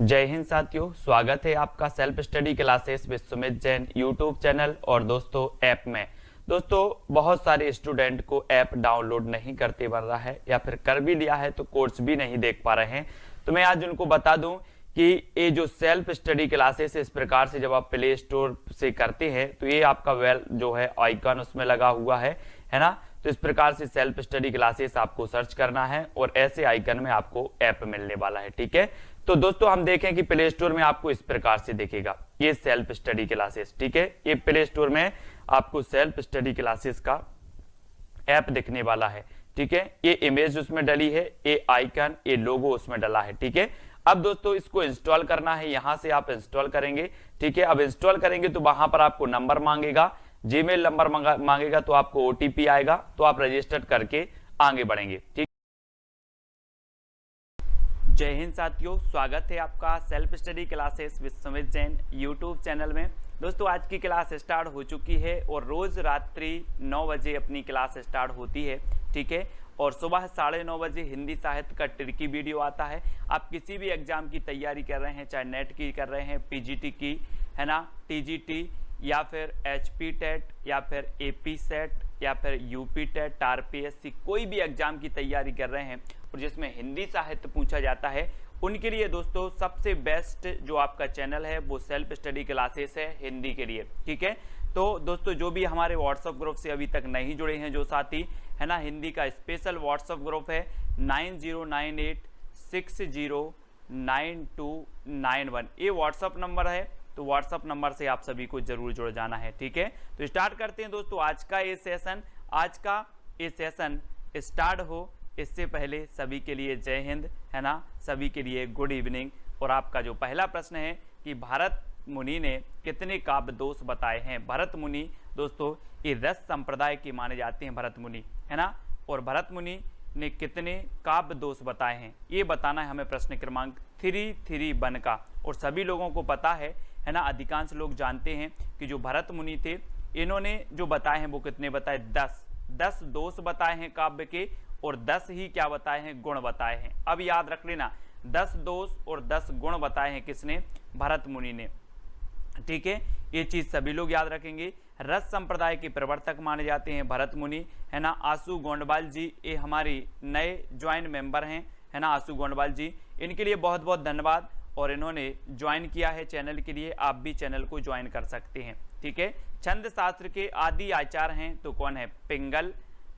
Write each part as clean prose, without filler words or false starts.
जय हिंद साथियों, स्वागत है आपका self study classes with Sumit Jain YouTube channel और दोस्तों ऐप में। दोस्तों बहुत सारे स्टूडेंट को ऐप डाउनलोड नहीं करते बन रहा है या फिर कर भी लिया है तो कोर्स भी नहीं देख पा रहे हैं। तो मैं आज उनको बता दूं कि ये जो सेल्फ स्टडी क्लासेस इस प्रकार से जब आप प्ले स्टोर से करते हैं तो ये आपका वेल जो है आइकन उसमें लगा हुआ है ना। तो इस प्रकार से सेल्फ स्टडी क्लासेस आपको सर्च करना है और ऐसे आइकन में आपको ऐप मिलने वाला है। ठीक है, तो दोस्तों हम देखें कि प्ले स्टोर में आपको इस प्रकार से दिखेगा ये सेल्फ स्टडी क्लासेस। ठीक है, ये प्ले स्टोर में आपको सेल्फ स्टडी क्लासेस का ऐप दिखने वाला है। ठीक है, ये इमेज उसमें डली है, ये आइकन, ये लोगो उसमें डला है। ठीक है, अब दोस्तों इसको इंस्टॉल करना है, यहां से आप इंस्टॉल करेंगे। ठीक है, अब इंस्टॉल करेंगे तो वहां पर आपको नंबर मांगेगा, जीमेल नंबर मांगेगा, तो आपको ओटीपी आएगा, तो आप रजिस्टर करके आगे बढ़ेंगे। ठीक, जय हिंद साथियों, स्वागत है आपका self study classes with Sumit Jain YouTube channel में। दोस्तों आज की क्लास स्टार्ट हो चुकी है और रोज रात्रि 9 बजे अपनी क्लास स्टार्ट होती है। ठीक है, और सुबह 9:30 बजे हिंदी साहित्य का ट्रिकी वीडियो आता है। आप किसी भी एग्जाम की तैयारी कर रहे हैं, चाहे नेट की कर रहे हैं, पीजीटी की है ना, टीजीटी या फिर एचपी टेट या फिर एपी सेट या फिर यूपी टेट, आरपीएससी, कोई भी एग्जाम की तैयारी कर रहे हैं और जिसमें हिंदी साहित्य पूछा जाता है, उनके लिए दोस्तों सबसे बेस्ट जो आपका चैनल है वो सेल्फ स्टडी क्लासेस है हिंदी के लिए। ठीक है, तो दोस्तों जो भी हमारे व्हाट्सएप ग्रुप से अभी तक नहीं जुड़े हैं जो साथी है ना, हिंदी का स्पेशल व्हाट्सएप ग्रुप है 9098609291, ये व्हाट्सएप नंबर है। तो व्हाट्सएप नंबर से आप सभी को जरूर जुड़ जाना है। ठीक है, तो स्टार्ट करते हैं दोस्तों आज का ये सेशन। आज का ये सेशन स्टार्ट हो इससे पहले सभी के लिए जय हिंद है ना, सभी के लिए गुड इवनिंग। और आपका जो पहला प्रश्न है कि भरत मुनि ने कितने काव्य दोष बताए हैं। भरत मुनि दोस्तों ये रस संप्रदाय के माने जाते हैं भरत मुनि है ना, और भरत मुनि ने कितने काव्य दोष बताए हैं ये बताना है हमें प्रश्न क्रमांक 331 का। और सभी लोगों को पता है ना, अधिकांश लोग जानते हैं कि जो भरत मुनि थे इन्होंने जो बताए हैं वो कितने बताए, 10 दोष बताए हैं काव्य के और 10 ही क्या बताए हैं, गुण बताए हैं। अब याद रख लेना 10 दोष और 10 गुण बताए हैं किसने, भरत मुनि ने। ठीक है, ये चीज सभी लोग याद रखेंगे। रस संप्रदाय के प्रवर्तक माने जाते हैं भरत मुनि है ना। आशु गोंडवाल जी ये हमारी नए ज्वाइन मेंबर हैं है ना, आशु गोंडवाल जी, इनके लिए बहुत बहुत धन्यवाद। और इन्होंने ज्वाइन किया है चैनल के लिए, आप भी चैनल को ज्वाइन कर सकते हैं। ठीक है, छंद शास्त्र के आदि आचार्य हैं तो कौन है, पिंगल,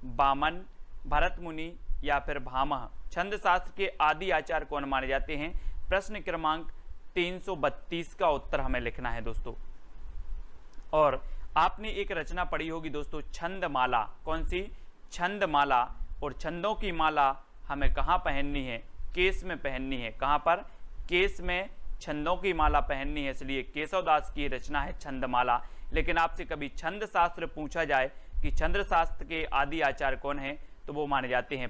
बामन, भरत मुनि या फिर भामह। छंद शास्त्र के आदि आचार्य कौन माने जाते हैं, प्रश्न क्रमांक 332 का उत्तर हमें लिखना है दोस्तों। और आपने एक रचना पढ़ी होगी दोस्तों, छंदमाला। कौन सी, छंदमाला। और छंदों की माला हमें कहाँ पहननी है, केस में पहननी है। कहाँ पर, केस में छंदों की माला पहननी है, इसलिए केशवदास की रचना है छंदमाला। लेकिन आपसे कभी छंद शास्त्र पूछा जाए कि छंद शास्त्र के आदि आचार्य कौन है, तो वो माने जाते हैं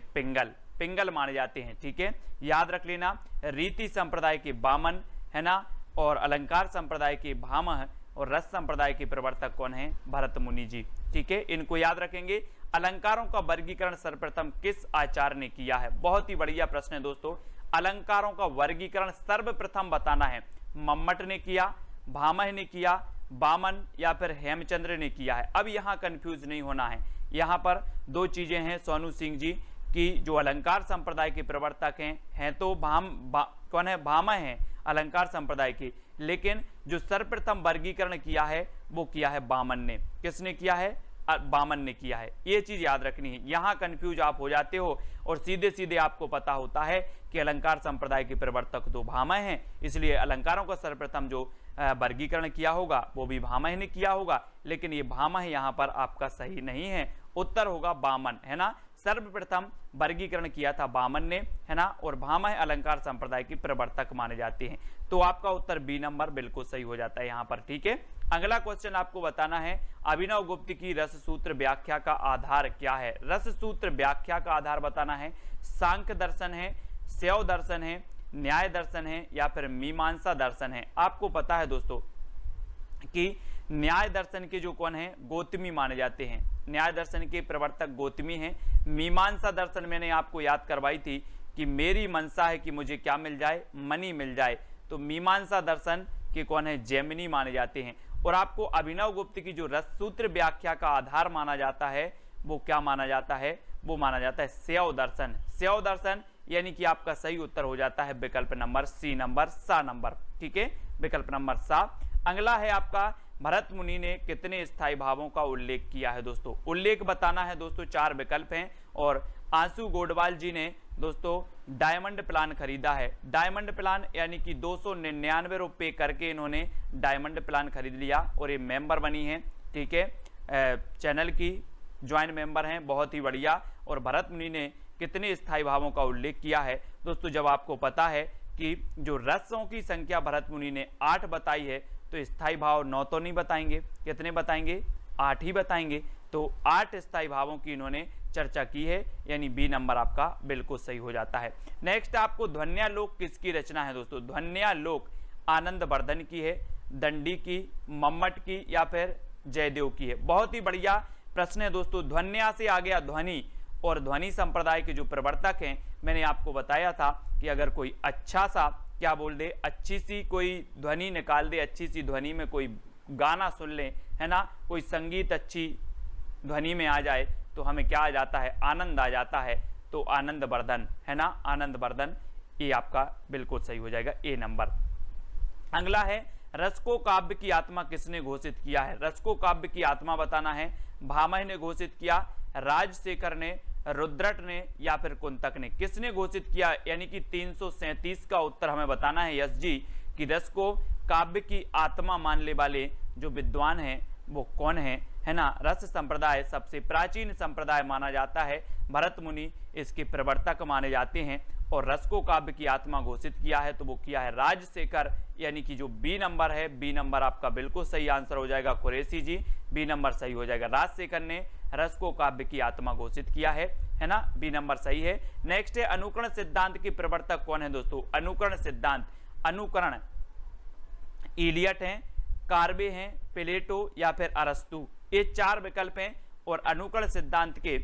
पिंगल माने जाते हैं। ठीक है, याद रख लेना। रीति संप्रदाय के बामन है ना, और अलंकार संप्रदाय के भामह, और रस संप्रदाय के प्रवर्तक कौन है, भरत मुनि जी। ठीक है, इनको याद रखेंगे। अलंकारों का वर्गीकरण सर्वप्रथम किस आचार्य ने किया है, बहुत ही बढ़िया प्रश्न है दोस्तों। अलंकारों का वर्गीकरण सर्वप्रथम बताना है, मम्मट ने किया, भामह ने किया, बामन या फिर हेमचंद्र ने किया है। अब यहाँ कंफ्यूज नहीं होना है, यहाँ पर दो चीजें हैं सोनू सिंह जी की, जो अलंकार संप्रदाय के प्रवर्तक हैं तो कौन है, भामह हैं अलंकार संप्रदाय की, लेकिन जो सर्वप्रथम वर्गीकरण किया है वो किया है बामन ने। किसने किया है, बामन ने किया है। ये चीज याद रखनी है, यहाँ कंफ्यूज आप हो जाते हो और सीधे सीधे आपको पता होता है कि अलंकार संप्रदाय के प्रवर्तक तो भामह हैं, इसलिए अलंकारों का सर्वप्रथम जो वर्गीकरण किया होगा वो भी भामह ने किया होगा। लेकिन ये भामह यहाँ पर आपका सही नहीं है, उत्तर होगा बामन है ना। सर्वप्रथम वर्गीकरण किया था बामन ने है ना, और भामह अलंकार संप्रदाय के प्रवर्तक माने जाते हैं। तो आपका उत्तर बी नंबर बिल्कुल सही हो जाता है यहाँ पर। ठीक है, अगला क्वेश्चन आपको बताना है, अभिनव गुप्त की रस सूत्र व्याख्या का आधार क्या है। रस सूत्र व्याख्या का आधार बताना है, सांख्य दर्शन है, शैव दर्शन है, न्याय दर्शन है या फिर मीमांसा दर्शन है। आपको पता है दोस्तों कि न्याय दर्शन के जो कौन है, गौतमी माने जाते हैं, न्याय दर्शन के प्रवर्तक गौतमी हैं। मीमांसा दर्शन मैंने आपको याद करवाई थी कि मेरी मनसा है कि मुझे क्या मिल जाए, मनी मिल जाए, तो मीमांसा दर्शन के कौन है, जैमिनी माने जाते हैं। और आपको अभिनव गुप्त की जो रससूत्र व्याख्या का आधार माना जाता है वो क्या माना जाता है, वो माना जाता है शैव दर्शन। शैव दर्शन यानी कि आपका सही उत्तर हो जाता है विकल्प नंबर सी नंबर, सा नंबर, ठीक है, विकल्प नंबर सा। अगला है आपका भरत मुनि ने कितने स्थायी भावों का उल्लेख किया है दोस्तों, उल्लेख बताना है दोस्तों, 4 विकल्प हैं। और आंसू गोडवाल जी ने दोस्तों डायमंड प्लान खरीदा है। डायमंड प्लान यानी कि 299 रुपये करके इन्होंने डायमंड प्लान खरीद लिया और ये मेंबर बनी है, ठीक है, चैनल की ज्वाइन मेंबर हैं, बहुत ही बढ़िया। और भरत मुनि ने कितने स्थायी भावों का उल्लेख किया है दोस्तों, जब आपको पता है कि जो रसों की संख्या भरत मुनि ने 8 बताई है तो स्थायी भाव 9 तो नहीं बताएंगे, कितने बताएंगे, 8 ही बताएंगे। तो 8 स्थायी भावों की इन्होंने चर्चा की है, यानी बी नंबर आपका बिल्कुल सही हो जाता है। नेक्स्ट आपको ध्वन्यालोक किसकी रचना है दोस्तों, ध्वन्यालोक आनंद वर्धन की है, दंडी की, मम्मट की या फिर जयदेव की है। बहुत ही बढ़िया प्रश्न है दोस्तों। ध्वन्या से आ गया ध्वनि, और ध्वनि संप्रदाय के जो प्रवर्तक हैं, मैंने आपको बताया था कि अगर कोई अच्छा सा क्या बोल दे, अच्छी सी कोई ध्वनि निकाल दे, अच्छी सी ध्वनि में कोई गाना सुन ले, है ना, कोई संगीत अच्छी ध्वनि में आ जाए तो हमें क्या आ जाता है, आनंद आ जाता है। तो आनंद वर्धन, है ना, आनंद वर्धन, ये आपका बिल्कुल सही हो जाएगा, ए नंबर। अगला है रसको काव्य की आत्मा किसने घोषित किया है। रसको काव्य की आत्मा बताना है, भामह ने घोषित किया, राजशेखर ने, रुद्रट ने या फिर कुंतक ने, किसने घोषित किया, यानी कि 337 का उत्तर हमें बताना है यस जी, कि रस को काव्य की आत्मा मानने वाले जो विद्वान हैं वो कौन है ना। रस संप्रदाय सबसे प्राचीन संप्रदाय माना जाता है, भरत मुनि इसके प्रवर्तक माने जाते हैं। और रस को काव्य की आत्मा घोषित किया है तो वो किया है राजशेखर, यानी कि जो बी नंबर है, बी नंबर आपका बिल्कुल सही आंसर हो जाएगा, कुरैशी जी, बी नंबर सही हो जाएगा। राजशेखर ने रस को काव्य की आत्मा घोषित किया है ना, बी नंबर सही है। नेक्स्ट है अनुकरण सिद्धांत के प्रवर्तक कौन है दोस्तों। अनुकरण सिद्धांत, अनुकरण इलियट हैं, कार्बे हैं, प्लेटो या फिर अरस्तु, ये 4 विकल्प हैं। और अनुकरण सिद्धांत के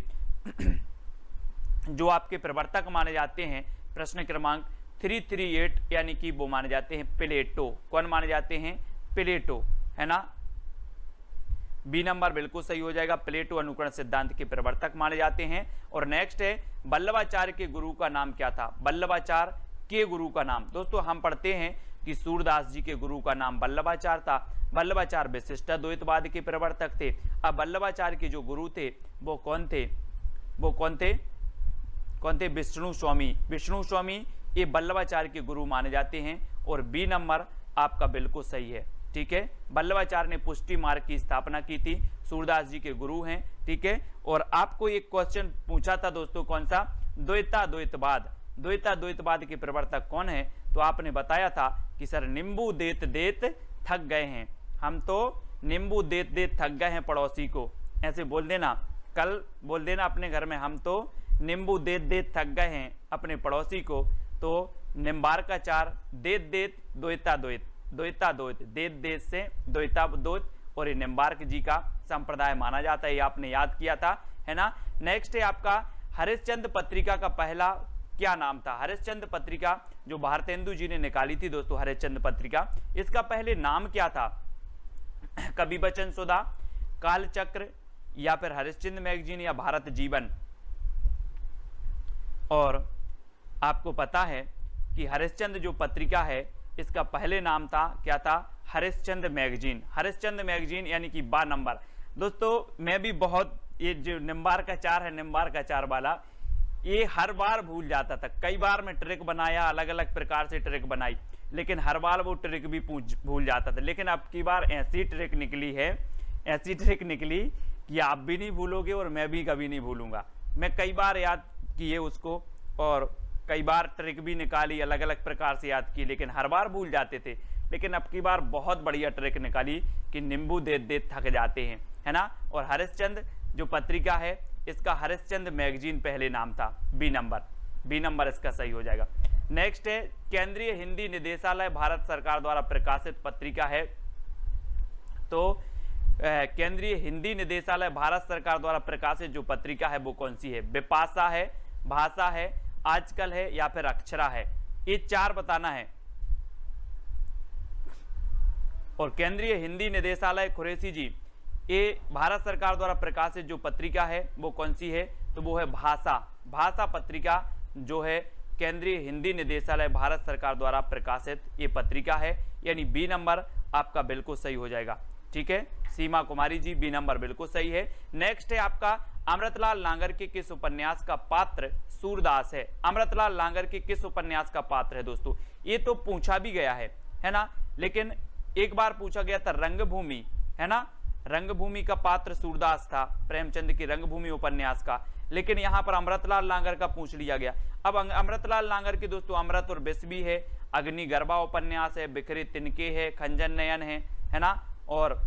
जो आपके प्रवर्तक माने जाते हैं, प्रश्न क्रमांक 338, यानी कि वो माने जाते हैं प्लेटो। कौन माने जाते हैं, प्लेटो, है ना, बी नंबर बिल्कुल सही हो जाएगा, प्लेटो अनुकरण सिद्धांत के प्रवर्तक माने जाते हैं। और नेक्स्ट है वल्लभाचार्य के गुरु का नाम क्या था। वल्लभाचार्य के गुरु का नाम दोस्तों हम पढ़ते हैं कि सूरदास जी के गुरु का नाम वल्लभाचार्य था। वल्लभाचार्य विशिष्टाद्वैतवाद के प्रवर्तक थे। अब वल्लभाचार्य के जो गुरु थे वो कौन थे, वो कौन थे, विष्णु स्वामी। विष्णु स्वामी ये वल्लभाचार्य के गुरु माने जाते हैं। और बी नंबर आपका बिल्कुल सही है, ठीक है। वल्लभाचार्य ने पुष्टि मार्ग की स्थापना की थी, सूरदास जी के गुरु हैं, ठीक है। और आपको एक क्वेश्चन पूछा था दोस्तों, कौन सा, द्वैताद्वैतवाद, द्वैताद्वैतवाद के प्रवर्तक कौन है, तो आपने बताया था कि सर नींबू देत देत थक गए हैं, हम तो नींबू देत देत थक गए हैं पड़ोसी को, ऐसे बोल देना, कल बोल देना अपने घर में, हम तो नींबू देत देत थक गए हैं अपने पड़ोसी को। तो निम्बार का 4, देत देत, द्वैता द्वैत, द्वैता द्वैत, देत देत से द्वैता द्वैत, और ये निम्बार्क जी का संप्रदाय माना जाता है, ये आपने याद किया था, है ना। नेक्स्ट है आपका हरिश्चंद्र पत्रिका का पहला क्या नाम था। हरिश्चंद्र पत्रिका जो भारतेंदु जी ने निकाली थी दोस्तों, हरिश्चंद्र पत्रिका, इसका पहले नाम क्या था। कवि वचन सुधा, कालचक्र या फिर हरिश्चंद्र मैगजीन या भारत जीवन। और आपको पता है कि हरिश्चंद्र जो पत्रिका है इसका पहले नाम था, क्या था, हरिश्चंद्र मैगजीन। हरिश्चंद्र मैगजीन यानी कि बा नंबर। दोस्तों मैं भी बहुत, ये जो निम्बार का 4 है, निम्बार का 4 वाला, ये हर बार भूल जाता था। कई बार मैं ट्रिक बनाया, अलग अलग प्रकार से ट्रिक बनाई, लेकिन हर बार वो ट्रिक भी भूल जाता था। लेकिन अब की बार ऐसी ट्रिक निकली है, ऐसी ट्रिक निकली कि आप भी नहीं भूलोगे और मैं भी कभी नहीं भूलूंगा। मैं कई बार याद किए उसको और कई बार ट्रिक भी निकाली, अलग अलग प्रकार से याद की, लेकिन हर बार भूल जाते थे। लेकिन अब की बार बहुत बढ़िया ट्रिक निकाली कि नींबू देत देत थक जाते हैं, है ना। और हरिश्चंद्र जो पत्रिका है इसका हरिश्चंद्र मैगजीन पहले नाम था, बी नंबर, बी नंबर इसका सही हो जाएगा। नेक्स्ट है केंद्रीय हिंदी निदेशालय भारत सरकार द्वारा प्रकाशित पत्रिका है। तो केंद्रीय हिंदी निदेशालय भारत सरकार द्वारा प्रकाशित जो पत्रिका है वो कौन सी है। विपाशा है, भाषा है, आजकल है या फिर अक्षरा है। ये 4 बताना है। और केंद्रीय हिंदी निदेशालय कुरैशी जी, ये भारत सरकार द्वारा प्रकाशित जो पत्रिका है वो कौन सी है, तो वो है भाषा पत्रिका, जो है केंद्रीय हिंदी निदेशालय भारत सरकार द्वारा प्रकाशित ये पत्रिका है, यानी बी नंबर आपका बिल्कुल सही हो जाएगा। ठीक है, सीमा कुमारी जी, बी नंबर बिल्कुल सही है। नेक्स्ट है आपका अमृतलाल नागर के किस उपन्यास का पात्र सूरदास है। अमृतलाल नागर के किस उपन्यास का पात्र है दोस्तों, ये तो पूछा भी गया है ना, लेकिन एक बार पूछा गया था रंगभूमि, है ना, रंगभूमि का पात्र सूरदास था, प्रेमचंद की रंगभूमि उपन्यास का, लेकिन यहाँ पर अमृतलाल नागर का पूछ लिया गया। अब अमृतलाल नागर के दोस्तों अमृत और विष भी है, अग्निगर्भा उपन्यास है, बिखरे तिनके है, खंजन नयन है ना। और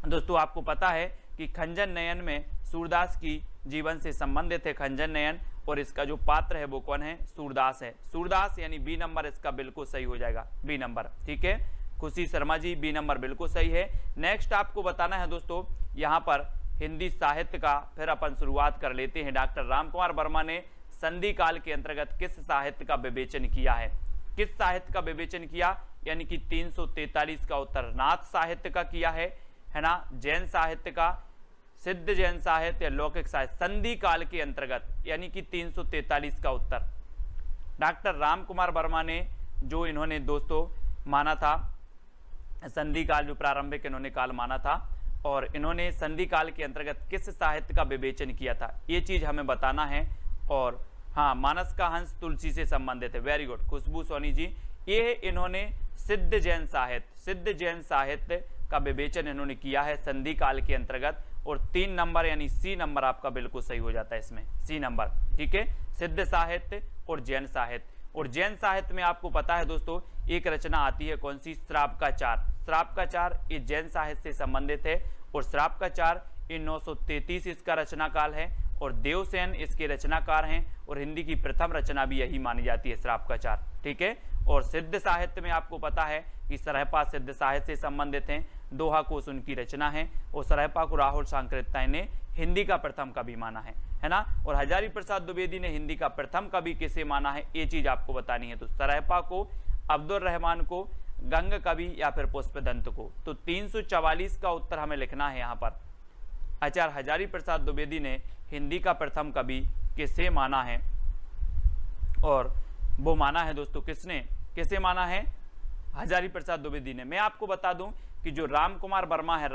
दोस्तों आपको पता है कि खंजन नयन में सूरदास की जीवन से संबंधित है खंजन नयन, और इसका जो पात्र है वो कौन है, सूरदास है। सूरदास यानी बी नंबर इसका बिल्कुल सही हो जाएगा, बी नंबर। ठीक है, खुशी शर्मा जी, बी नंबर बिल्कुल सही है। नेक्स्ट आपको बताना है दोस्तों, यहाँ पर हिंदी साहित्य का फिर अपन शुरुआत कर लेते हैं। डॉक्टर रामकुमार वर्मा ने संधि काल के अंतर्गत किस साहित्य का विवेचन किया है, किस साहित्य का विवेचन किया, यानी कि 343 का उत्तर नाथ साहित्य का किया है ना, जैन साहित्य का, सिद्ध जैन साहित्य या लौकिक साहित्य, संधि काल के अंतर्गत, यानी कि 343 का उत्तर। डॉक्टर रामकुमार वर्मा ने जो इन्होंने दोस्तों माना था संधि काल, जो प्रारंभिक इन्होंने काल माना था, और इन्होंने संधि काल के अंतर्गत किस साहित्य का विवेचन किया था, ये चीज हमें बताना है। और हाँ, मानस का हंस तुलसी से संबंधित है, वेरी गुड खुशबू सोनी जी। ये इन्होंने सिद्ध जैन साहित्य का विवेचन इन्होंने किया है संधि काल के अंतर्गत, और 3 नंबर यानी सी नंबर आपका बिल्कुल सही हो जाता है इसमें, सी नंबर। ठीक है, सिद्ध साहित्य और जैन साहित्य। और जैन साहित्य में आपको पता है दोस्तों एक रचना आती है कौन सी, श्रावकाचार। श्रावकाचार ये जैन साहित्य से संबंधित है, और श्रावकाचार ये 933 इसका रचना काल है, और देवसेन इसके रचनाकार हैं, और हिंदी की प्रथम रचना भी यही मानी जाती है श्रावकाचार। ठीक है, और सिद्ध साहित्य में आपको पता है कि सरहपा सिद्ध साहित्य से संबंधित हैं, दोहा कोश उनकी रचना है, और सरहपा को राहुल सांकृत्यायन ने हिंदी का प्रथम कवि माना है ना। और हजारी प्रसाद द्विवेदी ने हिंदी का प्रथम कवि किसे माना है, ये चीज आपको बतानी है। तो सरहपा को, अब्दुल रहमान को, गंग कवि या फिर पुष्पदंत को। तो 344 का उत्तर हमें लिखना है यहाँ पर। आचार्य हजारी प्रसाद द्विवेदी ने हिंदी का प्रथम कवि किसे माना है, और वो माना है दोस्तों किसने, किसे माना है, हजारी प्रसाद द्विवेदी ने। मैं आपको बता दूं कि जो रामकुमार वर्मा है,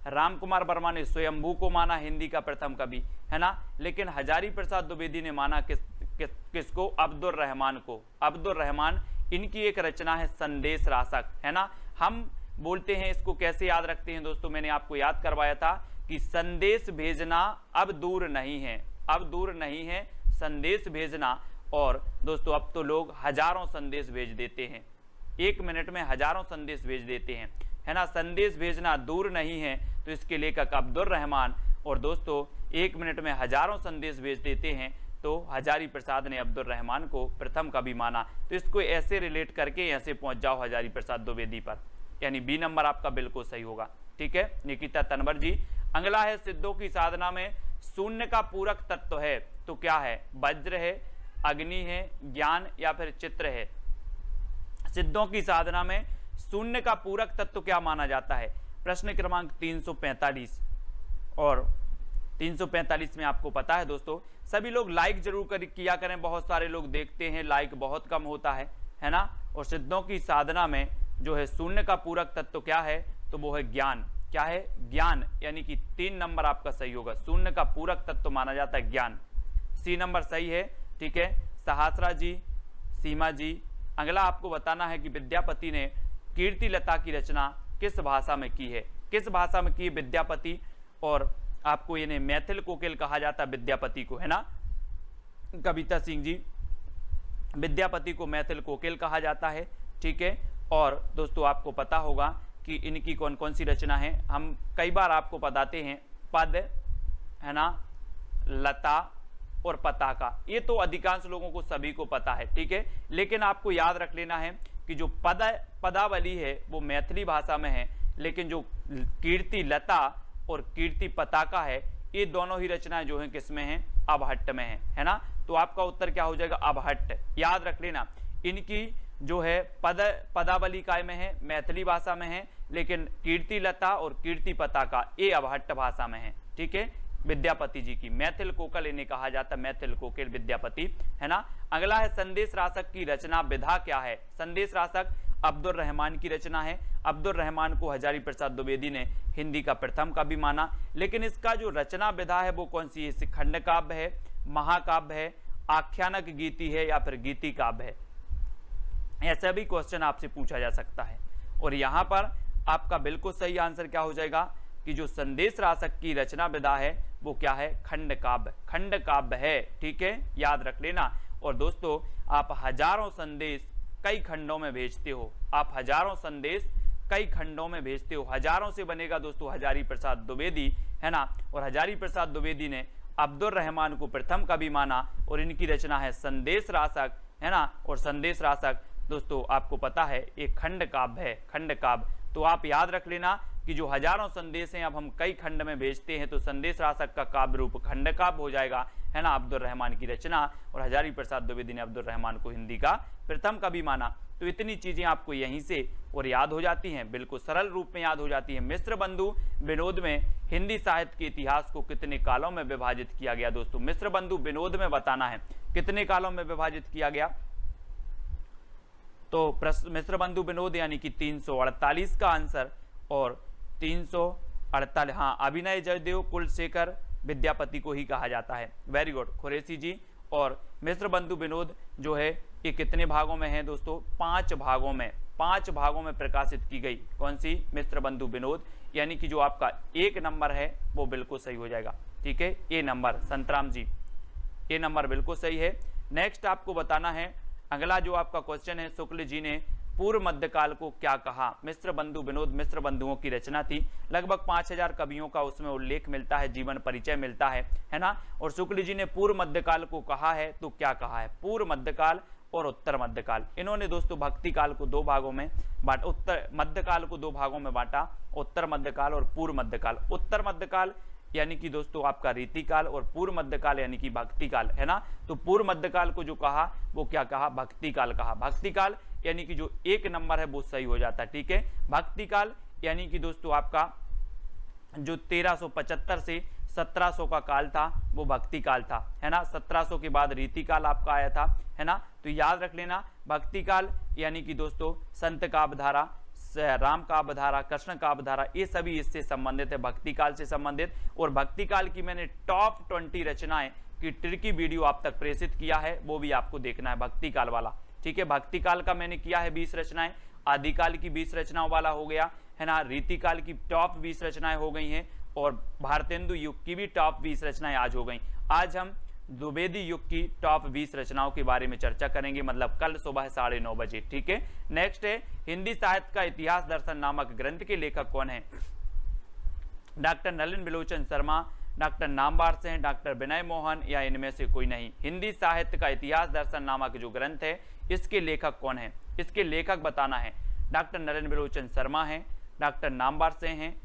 रामकुमार वर्मा ने स्वयंभू को माना हिंदी का प्रथम कवि, है ना, लेकिन हजारी प्रसाद द्विवेदी ने माना किसको, अब्दुल रहमान को। अब्दुल रहमान, इनकी एक रचना है संदेश रासक, है ना। हम बोलते हैं इसको कैसे याद रखते हैं दोस्तों, मैंने आपको याद करवाया था कि संदेश भेजना अब दूर नहीं है, अब दूर नहीं है संदेश भेजना। और दोस्तों अब तो लोग हजारों संदेश भेज देते हैं, 1 मिनट में हजारों संदेश भेज देते हैं, है ना। संदेश भेजना दूर नहीं है, तो इसके लेखक अब्दुल रहमान, और दोस्तों 1 मिनट में हजारों संदेश भेज देते हैं, तो हजारी प्रसाद ने अब्दुल रहमान को प्रथम कवि माना। तो इसको ऐसे रिलेट करके ऐसे पहुंच जाओ हजारी प्रसाद द्विवेदी पर, यानी बी नंबर आपका बिल्कुल सही होगा। ठीक है, निकिता तनवर जी। अगला है सिद्धों की साधना में शून्य का पूरक तत्व है, तो क्या है, वज्र है, अग्नि है, ज्ञान या फिर चित्र है। सिद्धों की साधना में शून्य का पूरक तत्व क्या माना जाता है, प्रश्न क्रमांक 345। और 345 में आपको पता है दोस्तों, सभी लोग लाइक जरूर किया करें, बहुत सारे लोग देखते हैं लाइक बहुत कम होता है ना। और सिद्धों की साधना में जो है शून्य का पूरक तत्व क्या है, तो वो है ज्ञान। क्या है, ज्ञान, यानी कि 3 नंबर आपका सही होगा, शून्य का पूरक तत्व माना जाता है ज्ञान, सी नंबर सही है। ठीक है, सहस्रा जी, सीमा जी। अगला आपको बताना है कि विद्यापति ने कीर्ति लता की रचना किस भाषा में की है, किस भाषा में की विद्यापति। और आपको ये मैथिल कोकिल कहा जाता है विद्यापति को, है ना। कविता सिंह जी, विद्यापति को मैथिल कोकिल कहा जाता है। ठीक है, और दोस्तों आपको पता होगा कि इनकी कौन कौन सी रचना है, हम कई बार आपको बताते हैं, पद, है ना, लता और पताका, ये तो अधिकांश लोगों को सभी को पता है। ठीक है, लेकिन आपको याद रख लेना है कि जो पदावली है वो मैथिली भाषा में है, लेकिन जो कीर्ति लता और कीर्ति पताका है, ये दोनों ही रचनाएं जो हैं किसमें हैं, अबहट्ट में है ना। तो आपका उत्तर क्या हो जाएगा, अबहट्ट। याद रख लेना, इनकी जो है पदावली काय में है, मैथिली भाषा में है, लेकिन कीर्तिलता और कीर्ति पताका ये अवहट्ट भाषा में है। ठीक है, विद्यापति जी की, मैथिल कोकिल इन्हें कहा जाता है, मैथिल कोकिल विद्यापति, है ना। अगला है संदेश रासक की रचना विधा क्या है। संदेश रासक अब्दुल रहमान की रचना है। अब्दुल रहमान को हजारी प्रसाद द्विवेदी ने हिंदी का प्रथम कवि माना, लेकिन इसका जो रचना विधा है वो कौन सी है? खंड काव्य है, महाकाव्य है, आख्यानक गीति है या फिर गीति काव्य है? ऐसा भी क्वेश्चन आपसे पूछा जा सकता है। और यहाँ पर आपका बिल्कुल सही आंसर क्या हो जाएगा कि जो संदेश रासक की रचना विधा है वो क्या है? खंड काव्य, खंड काव्य है। ठीक है, याद रख लेना। और दोस्तों आप हजारों संदेश कई खंडों में भेजते हो, आप हजारों संदेश कई खंडों में भेजते हो। हजारों से बनेगा दोस्तों हजारी प्रसाद द्विवेदी, है ना। और हजारी प्रसाद द्विवेदी ने अब्दुल रहमान को प्रथम कवि माना और इनकी रचना है संदेश रासक, है ना। और संदेश रासक दोस्तों आपको पता है एक खंड काव्य है, खंड काव्य। तो आप याद रख लेना कि जो हजारों संदेश हैं अब हम कई खंड में भेजते हैं, तो संदेश रासक का काव्य रूप खंड काव्य हो जाएगा, है ना। अब्दुल रहमान की रचना, और हजारी प्रसाद द्विवेदी ने अब्दुल रहमान को हिंदी का प्रथम कवि माना। तो इतनी चीजें आपको यहीं से और याद हो जाती हैं, बिल्कुल सरल रूप में याद हो जाती है। मिश्र बंधु विनोद में हिंदी साहित्य के इतिहास को कितने कालों में विभाजित किया गया? दोस्तों मिश्र बंधु विनोद में बताना है कितने कालों में विभाजित किया गया। तो मिश्र बंधु विनोद यानी कि 348 का आंसर, और 348, हाँ, अभिनय जयदेव कुलशेखर विद्यापति को ही कहा जाता है। वेरी गुड खुरेशी जी। और मिश्र बंधु विनोद जो है ये कितने भागों में है दोस्तों? 5 भागों में, 5 भागों में प्रकाशित की गई। कौन सी? मिश्र बंधु विनोद, यानी कि जो आपका 1 नंबर है वो बिल्कुल सही हो जाएगा। ठीक है, ए नंबर, संतराम जी, ए नंबर बिल्कुल सही है। नेक्स्ट आपको बताना है, अगला जो आपका क्वेश्चन है, शुक्ल जी ने पूर्व मध्यकाल को क्या कहा? मिश्र बंधु विनोद मिश्र बंधुओं की रचना थी, लगभग 5000 कवियों का उसमें उल्लेख मिलता है, जीवन परिचय मिलता है ना। और शुक्ल जी ने पूर्व मध्यकाल को कहा है, तो क्या कहा है? पूर्व मध्यकाल और उत्तर मध्यकाल। इन्होंने दोस्तों भक्ति काल को 2 भागों में बांटा, उत्तर मध्यकाल को 2 भागों में बांटा, उत्तर मध्यकाल और पूर्व मध्यकाल। उत्तर मध्यकाल यानी कि दोस्तों आपका रीतिकाल, और पूर्व मध्यकाल यानी कि भक्ति काल, है ना। तो पूर्व मध्यकाल को जो कहा वो क्या कहा? भक्ति काल कहा। भक्ति काल यानी कि जो 1 नंबर है वो सही हो जाता है। ठीक है, भक्ति काल यानी कि दोस्तों आपका जो 1375 से 1700 का काल था वो भक्ति काल था, है ना। 1700 के बाद रीतिकाल आपका आया था, है ना। तो याद रख लेना भक्ति काल यानी कि दोस्तों संत काव्य धारा, राम काव्य धारा, कृष्ण काव्य धारा, ये सभी इससे संबंधित है, भक्ति काल से संबंधित। और भक्ति काल की मैंने टॉप 20 रचनाएं की ट्रिकी वीडियो आप तक प्रेषित किया है, वो भी आपको देखना है, भक्ति काल वाला। ठीक है, भक्ति काल का मैंने किया है 20 रचनाएं, आदिकाल की 20 रचनाओं वाला हो गया, है ना। रीतिकाल की टॉप 20 रचनाएं हो गई हैं, और भारतेंदु युग की भी टॉप 20 रचनाएं आज हो गई। आज हम द्विवेदी युग की टॉप 20 रचनाओं के बारे में चर्चा करेंगे, मतलब कल सुबह 9:30 बजे। ठीक है, नेक्स्ट है हिंदी साहित्य का इतिहास दर्शन नामक ग्रंथ के लेखक कौन है? डॉक्टर नलिन बिलोचन शर्मा, डॉक्टर नामवार से, डॉक्टर विनय मोहन, या इनमें से कोई नहीं। हिंदी साहित्य का इतिहास दर्शन नामक जो ग्रंथ है इसके लेखक कौन है? इसके लेखक बताना है। डॉक्टर नलिन बिलोचन शर्मा है, डॉक्टर नामवार से हैं।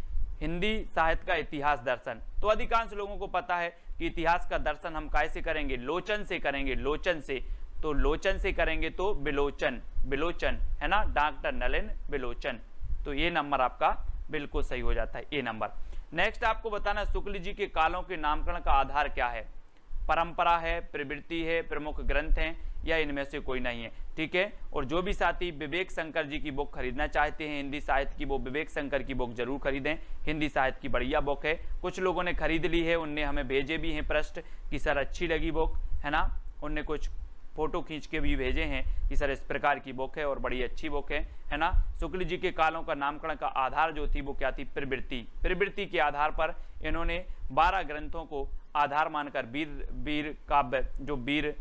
हिंदी साहित्य का इतिहास दर्शन, तो अधिकांश लोगों को पता है कि इतिहास का दर्शन हम कैसे करेंगे? लोचन से करेंगे, लोचन से। तो लोचन से करेंगे तो बिलोचन, बिलोचन, है ना, डॉक्टर नलिन बिलोचन। तो ये नंबर आपका बिल्कुल सही हो जाता है, ए नंबर। नेक्स्ट आपको बताना शुक्ल जी के कालों के नामकरण का आधार क्या है? परंपरा है, प्रवृत्ति है, प्रमुख ग्रंथ हैं, या इनमें से कोई नहीं है। ठीक है, और जो भी साथी विवेक शंकर जी की बुक खरीदना चाहते हैं हिंदी साहित्य की, वो विवेक शंकर की बुक जरूर खरीदें। हिंदी साहित्य की बढ़िया बुक है, कुछ लोगों ने खरीद ली है, उनने हमें भेजे भी हैं प्रश्न कि सर अच्छी लगी बुक, है ना। उनने कुछ फोटो खींच के भी भेजे हैं कि सर इस प्रकार की बुक है और बड़ी अच्छी बुक है ना। शुक्ल जी के कालों का नामकरण का आधार जो थी वो क्या थी? प्रवृत्ति। प्रवृत्ति के आधार पर इन्होंने 12 ग्रंथों को आधार मानकर वीर काव्य, जो वीर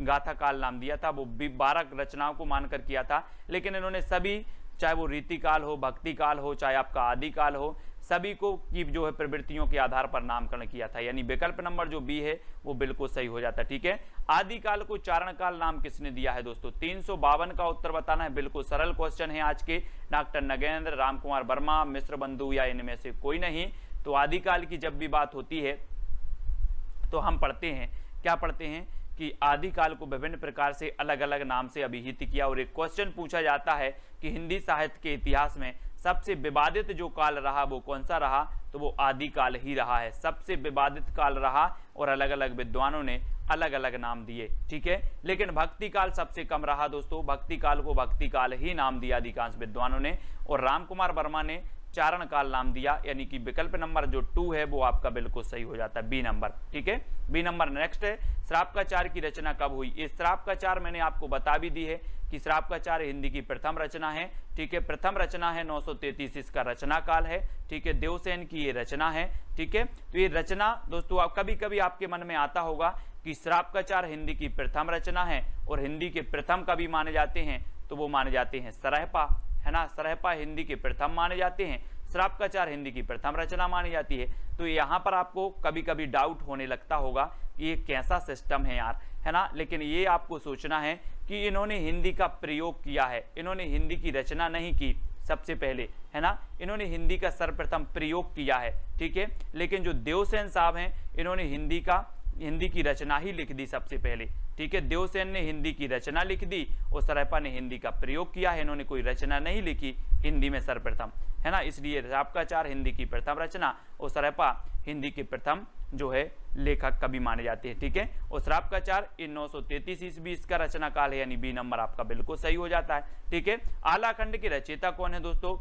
गाथा काल नाम दिया था, वो 12 रचनाओं को मानकर किया था। लेकिन इन्होंने सभी, चाहे वो रीतिकाल हो, भक्ति काल हो, चाहे आपका आदिकाल हो, सभी को की जो है प्रवृत्तियों के आधार पर नामकरण किया था, यानी विकल्प नंबर जो बी है वो बिल्कुल सही हो जाता है। ठीक है, आदिकाल को चारण काल नाम किसने दिया है दोस्तों? 352 का उत्तर बताना है, बिल्कुल सरल क्वेश्चन है आज के। डॉक्टर नगेंद्र, राम कुमार वर्मा, मिश्र बंधु, या इनमें से कोई नहीं। तो आदिकाल की जब भी बात होती है तो हम पढ़ते हैं, क्या पढ़ते हैं कि आदिकाल को विभिन्न प्रकार से अलग अलग नाम से अभिहित किया। और एक क्वेश्चन पूछा जाता है कि हिंदी साहित्य के इतिहास में सबसे विवादित जो काल रहा वो कौन सा रहा, तो वो आदिकाल ही रहा है। सबसे विवादित काल रहा और अलग अलग विद्वानों ने अलग अलग नाम दिए, ठीक है। लेकिन भक्ति काल सबसे कम रहा दोस्तों, भक्ति काल को भक्ति काल ही नाम दिया अधिकांश विद्वानों ने। और रामकुमार वर्मा ने चारण काल नाम दिया, यानी कि विकल्प नंबर जो 2 है वो आपका बिल्कुल सही हो जाता है, बी नंबर, ठीक है, बी नंबर। नेक्स्ट है श्रापकाचार्य की रचना कब हुई। इस श्रापकाचार्य मैंने आपको बता भी दी है कि श्रापकाचार्य हिंदी की प्रथम रचना है, ठीक है, प्रथम रचना है, 933 इसका रचना काल है, ठीक है, देवसेन की ये रचना है, ठीक है। तो ये रचना दोस्तों आप कभी कभी आपके मन में आता होगा कि श्रापकाचार्य हिंदी की प्रथम रचना है और हिंदी के प्रथम कवि माने जाते हैं, तो वो माने जाते हैं सरहपा, है ना, सरहपा हिंदी के प्रथम माने जाते हैं, श्रापकाचार्य हिंदी की प्रथम रचना मानी जाती है। तो यहाँ पर आपको कभी कभी डाउट होने लगता होगा कि ये कैसा सिस्टम है यार, है ना, लेकिन ये आपको सोचना है कि इन्होंने हिंदी का प्रयोग किया है, इन्होंने हिंदी की रचना नहीं की सबसे पहले, है ना, इन्होंने हिंदी का सर्वप्रथम प्रयोग किया है, ठीक है। लेकिन जो देवसेन साहब हैं इन्होंने हिंदी की रचना ही लिख दी सबसे पहले, ठीक है। देवसेन ने हिंदी की रचना लिख दी और सरहपा ने हिंदी का प्रयोग किया है, इन्होंने कोई रचना नहीं लिखी हिंदी में सर्वप्रथम, है ना। इसलिए श्रापकाचार्य हिंदी की प्रथम रचना और सरहपा हिंदी के प्रथम जो है लेखक कवि माने जाते हैं, ठीक है। और श्रापकाचार्य इन 933 ईस्वी इसका रचना काल है, यानी बी नंबर आपका बिल्कुल सही हो जाता है, ठीक है। आलाखंड के रचयिता कौन है दोस्तों।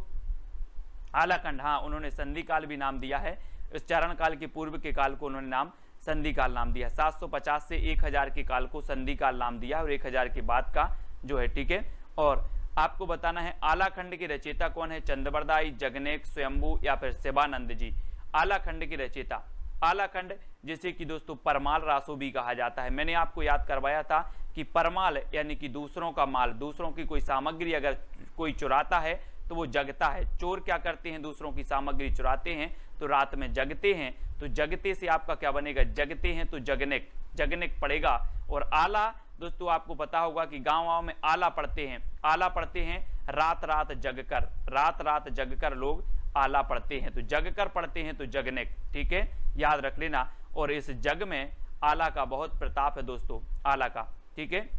आलाखंड, हाँ, उन्होंने संधि काल भी नाम दिया है, इस चारण काल के पूर्व के काल को उन्होंने नाम संधि काल नाम दिया। 750 से 1000 के काल को संधि काल नाम दिया और 1000 के बाद का जो है, ठीक है। और आपको बताना है आलाखंड के रचयिता कौन है, चंद्रवरदाई, जगनेक, स्वयंभू या फिर शिवानंद जी। आलाखंड के रचयिता, आलाखंड जिसे कि दोस्तों परमाल रासो भी कहा जाता है। मैंने आपको याद करवाया था कि परमाल यानी कि दूसरों का माल, दूसरों की कोई सामग्री अगर कोई चुराता है तो वो जगता है। चोर क्या करते हैं, दूसरों की सामग्री चुराते हैं तो रात में जगते हैं, तो जगते से आपका क्या बनेगा, जगते हैं तो जगनेक, जगनेक पड़ेगा। और आला दोस्तों आपको पता होगा कि गाँव में आला पढ़ते हैं, आला पढ़ते हैं रात रात जगकर, रात रात जगकर लोग आला पढ़ते हैं, तो जगकर पढ़ते हैं तो जगनेक, ठीक है, याद रख लेना। और इस जग में आला का बहुत प्रताप है दोस्तों, आला का, ठीक है।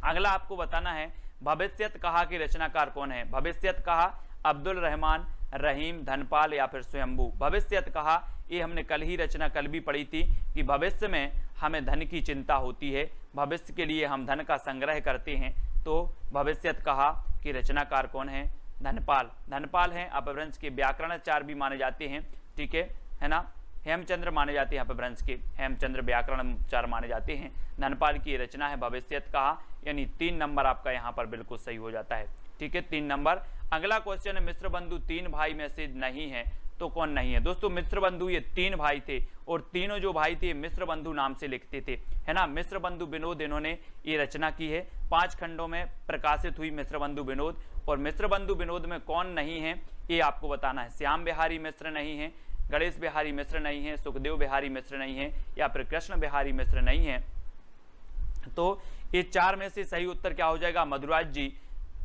अगला आपको बताना है भविष्यत कहा के रचनाकार कौन है। भविष्यत कहा अब्दुल रहमान, रहीम, धनपाल या फिर स्वयंभू। भविष्यत कहा ये हमने कल ही रचना कल भी पढ़ी थी कि भविष्य में हमें धन की चिंता होती है, भविष्य के लिए हम धन का संग्रह करते हैं, तो भविष्यत कहा कि रचनाकार कौन है, धनपाल। धनपाल हैं, अपभ्रंश के व्याकरणाचार्य भी माने जाते हैं, ठीक है ना। हेमचंद्र माने जाते हैं अपभ्रंश के, हेमचंद्र व्याकरणाचार्य माने जाते हैं। धनपाल की रचना है भविष्यत कहा, यानी 3 नंबर आपका यहाँ पर बिल्कुल सही हो जाता है, ठीक है, 3 नंबर। अगला क्वेश्चन है मिश्र बंधु 3 भाई में से नहीं है तो कौन नहीं है। दोस्तों मिश्र बंधु ये 3 भाई थे और तीनों जो भाई थे मिश्र बंधु नाम से लिखते थे, है ना। मिश्र बंधु विनोद इन्होंने ये रचना की है, 5 खंडों में प्रकाशित हुई मिश्र बंधु विनोद। और मिश्र बंधु विनोद में कौन नहीं है ये आपको बताना है। श्याम बिहारी मिश्र नहीं है, गणेश बिहारी मिश्र नहीं है, सुखदेव बिहारी मिश्र नहीं है या फिर कृष्ण बिहारी मिश्र नहीं है। तो ये 4 में से सही उत्तर क्या हो जाएगा मधुराज जी,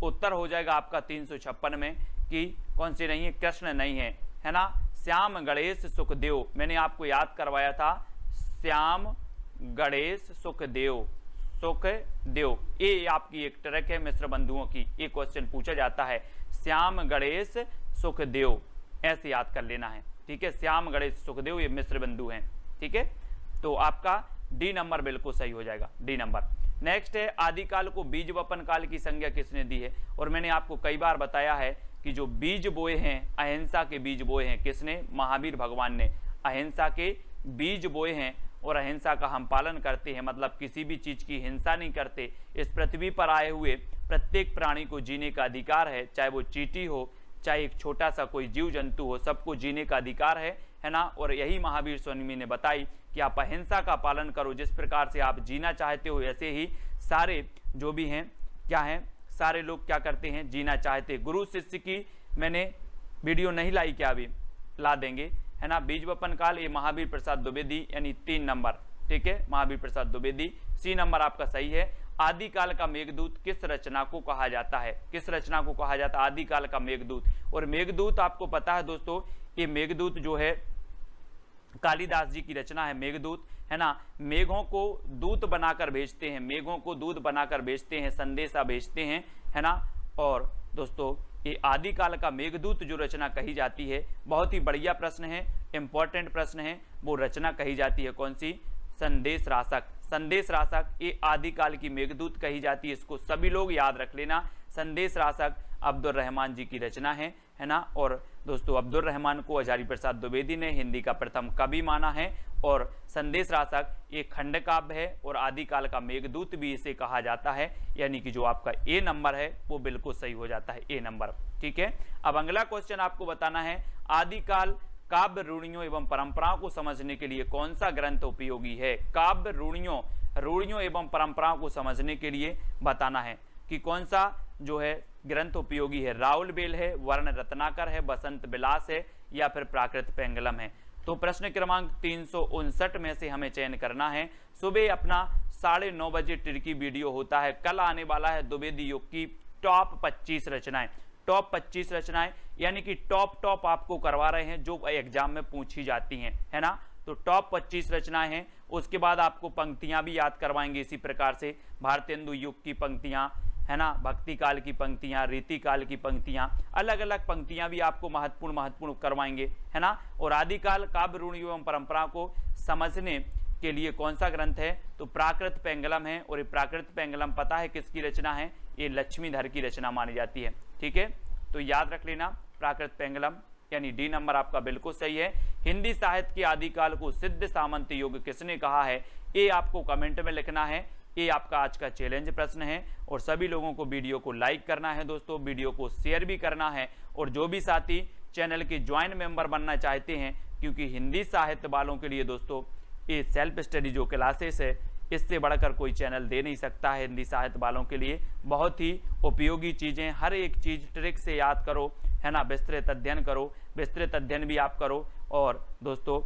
उत्तर हो जाएगा आपका 356 में कि कौन सी नहीं है, कृष्ण नहीं है, है ना। श्याम, गणेश, सुखदेव, मैंने आपको याद करवाया था, श्याम, गणेश, सुखदेव, सुखदेव, ये आपकी एक ट्रैक है मिश्र बंधुओं की। ये क्वेश्चन पूछा जाता है, श्याम, गणेश, सुखदेव, ऐसे याद कर लेना है, ठीक है। श्याम, गणेश, सुखदेव ये मिश्र बंधु हैं, ठीक है। तो आपका डी नंबर बिल्कुल सही हो जाएगा, डी नंबर। नेक्स्ट है आदिकाल को बीज वपन काल की संज्ञा किसने दी है। और मैंने आपको कई बार बताया है कि जो बीज बोए हैं, अहिंसा के बीज बोए हैं, किसने, महावीर भगवान ने अहिंसा के बीज बोए हैं और अहिंसा का हम पालन करते हैं, मतलब किसी भी चीज की हिंसा नहीं करते। इस पृथ्वी पर आए हुए प्रत्येक प्राणी को जीने का अधिकार है, चाहे वो चींटी हो, चाहे एक छोटा सा कोई जीव जंतु हो, सबको जीने का अधिकार है ना। और यही महावीर स्वामी ने बताई कि आप अहिंसा का पालन करो, जिस प्रकार से आप जीना चाहते हो ऐसे ही सारे जो भी हैं क्या हैं, सारे लोग क्या करते हैं, जीना चाहते। गुरु शिष्य की मैंने वीडियो नहीं लाई, क्या अभी ला देंगे, है ना। बीज वपन काल ये महावीर प्रसाद द्विवेदी, यानी 3 नंबर, ठीक है, महावीर प्रसाद द्विवेदी, सी नंबर आपका सही है। आदिकाल का मेघदूत किस रचना को कहा जाता है, किस रचना को कहा जाता है आदिकाल का मेघदूत। और मेघदूत आपको पता है दोस्तों, ये मेघदूत जो है कालिदास जी की रचना है मेघदूत, है ना, मेघों को दूत बनाकर भेजते हैं, मेघों को दूत बनाकर भेजते हैं, संदेशा भेजते हैं, है ना। और दोस्तों ये आदिकाल का मेघदूत जो रचना कही जाती है, बहुत ही बढ़िया प्रश्न है, इंपॉर्टेंट प्रश्न है। वो रचना कही जाती है कौन सी? संदेश राशक। संदेश राशक ये आदिकाल की मेघदूत कही जाती है, इसको सभी लोग याद रख लेना। संदेश राशक अब्दुल रहमान जी की रचना है ना। और दोस्तों अब्दुल रहमान को हजारी प्रसाद द्विवेदी ने हिंदी का प्रथम कवि माना है। और संदेश राशक ये खंड काव्य है और आदिकाल का मेघदूत भी इसे कहा जाता है, यानी कि जो आपका ए नंबर है वो बिल्कुल सही हो जाता है, ए नंबर। ठीक है, अब अगला क्वेश्चन आपको बताना है, आदिकाल काव्य रूढ़ियों एवं परंपराओं को समझने के लिए कौन सा ग्रंथ उपयोगी है? काव्य रूढ़ियों एवं परंपराओं को समझने के लिए बताना है कि कौन सा जो है ग्रंथ उपयोगी है। राउल बेल है, वर्ण रत्नाकर है, बसंत विलास है, या फिर प्राकृत पेंगलम है। तो प्रश्न क्रमांक 359 में से हमें चयन करना है। सुबह अपना 9:30 बजे टिर्की वीडियो होता है, कल आने वाला है द्विवेदी युग की टॉप 25 रचनाएं। टॉप 25 रचनाएं यानी कि टॉप आपको करवा रहे हैं जो एग्जाम में पूछी जाती हैं, है ना। तो टॉप 25 रचनाएं हैं। उसके बाद आपको पंक्तियां भी याद करवाएंगे इसी प्रकार से, भारतेंदु युग की पंक्तियां, है ना, भक्ति काल की पंक्तियां, रीति काल की पंक्तियां, अलग अलग पंक्तियां भी आपको महत्वपूर्ण करवाएंगे, है ना। और आदिकाल काव्य रूढ़ियों एवं परंपरा को समझने के लिए कौन सा ग्रंथ है? तो प्राकृत पेंगलम है। और ये प्राकृत पेंगलम पता है किसकी रचना है? ये लक्ष्मीधर की रचना मानी जाती है। ठीक है, तो याद रख लेना प्राकृत पेंगलम, यानी डी नंबर आपका बिल्कुल सही है। हिंदी साहित्य के आदिकाल को सिद्ध सामंत युग किसने कहा है? ये आपको कमेंट में लिखना है। ये आपका आज का चैलेंज प्रश्न है। और सभी लोगों को वीडियो को लाइक करना है दोस्तों, वीडियो को शेयर भी करना है। और जो भी साथी चैनल के ज्वाइन मेंबर बनना चाहते हैं, क्योंकि हिंदी साहित्य वालों के लिए दोस्तों ये सेल्फ स्टडी जो क्लासेस है, इससे बढ़कर कोई चैनल दे नहीं सकता है। हिंदी साहित्य वालों के लिए बहुत ही उपयोगी चीज़ें, हर एक चीज़ ट्रिक से याद करो, है ना, विस्तृत अध्ययन करो, विस्तृत अध्ययन भी आप करो। और दोस्तों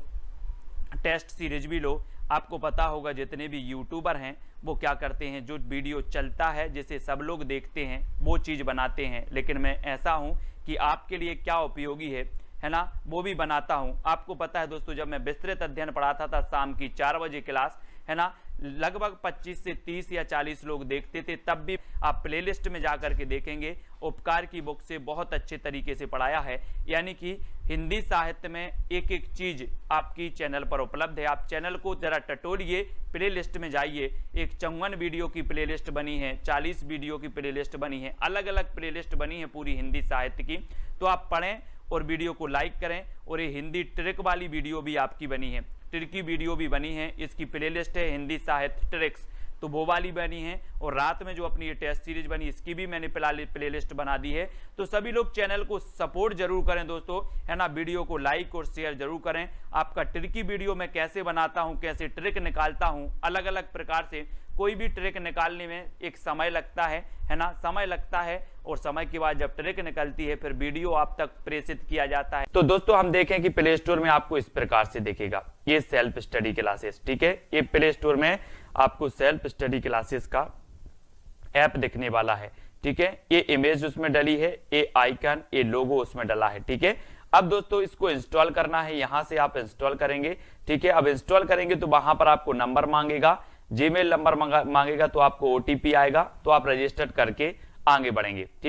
टेस्ट सीरीज भी लो। आपको पता होगा जितने भी यूट्यूबर हैं वो क्या करते हैं, जो वीडियो चलता है जिसे सब लोग देखते हैं वो चीज़ बनाते हैं, लेकिन मैं ऐसा हूं कि आपके लिए क्या उपयोगी है ना, वो भी बनाता हूं। आपको पता है दोस्तों, जब मैं विस्तृत अध्ययन पढ़ाता था शाम की 4 बजे क्लास, है ना, लगभग 25 से 30 या 40 लोग देखते थे। तब भी आप प्लेलिस्ट में जाकर के देखेंगे, उपकार की बुक से बहुत अच्छे तरीके से पढ़ाया है। यानी कि हिंदी साहित्य में एक एक चीज आपकी चैनल पर उपलब्ध है। आप चैनल को जरा टटोलिए, प्लेलिस्ट में जाइए। एक 54 वीडियो की प्लेलिस्ट बनी है, 40 वीडियो की प्लेलिस्ट बनी है, अलग अलग प्लेलिस्ट बनी है पूरी हिंदी साहित्य की। तो आप पढ़ें और वीडियो को लाइक करें। और ये हिंदी ट्रिक वाली वीडियो भी आपकी बनी है, ट्रिकी वीडियो भी बनी है, इसकी प्लेलिस्ट है हिंदी साहित्य ट्रिक्स, तो वो वाली बनी है। और रात में जो अपनी ये टेस्ट सीरीज बनी, इसकी भी मैंने प्लेलिस्ट बना दी है। तो सभी लोग चैनल को सपोर्ट जरूर करें दोस्तों, है ना, वीडियो को लाइक और शेयर जरूर करें। आपका ट्रिकी वीडियो मैं कैसे बनाता हूं, कैसे ट्रिक निकालता हूं, अलग अलग प्रकार से कोई भी ट्रिक निकालने में एक समय लगता है ना, समय लगता है। और समय के बाद जब ट्रिक निकलती है फिर वीडियो आप तक प्रेषित किया जाता है। तो दोस्तों हम देखें कि प्ले स्टोर में आपको इस प्रकार से दिखेगा ये सेल्फ स्टडी क्लासेस। ठीक है, ये प्ले स्टोर में आपको सेल्फ स्टडी क्लासेस का ऐप दिखने वाला है। ठीक है, ये इमेज उसमें डली है, ये आइकन, ये लोगो उसमें डला है। ठीक है, अब दोस्तों इसको इंस्टॉल करना है, यहां से आप इंस्टॉल करेंगे। ठीक है, अब इंस्टॉल करेंगे तो वहां पर आपको नंबर मांगेगा, जीमेल नंबर मांगेगा, तो आपको ओटीपी आएगा, तो आप रजिस्टर करके आगे बढ़ेंगे। ठीक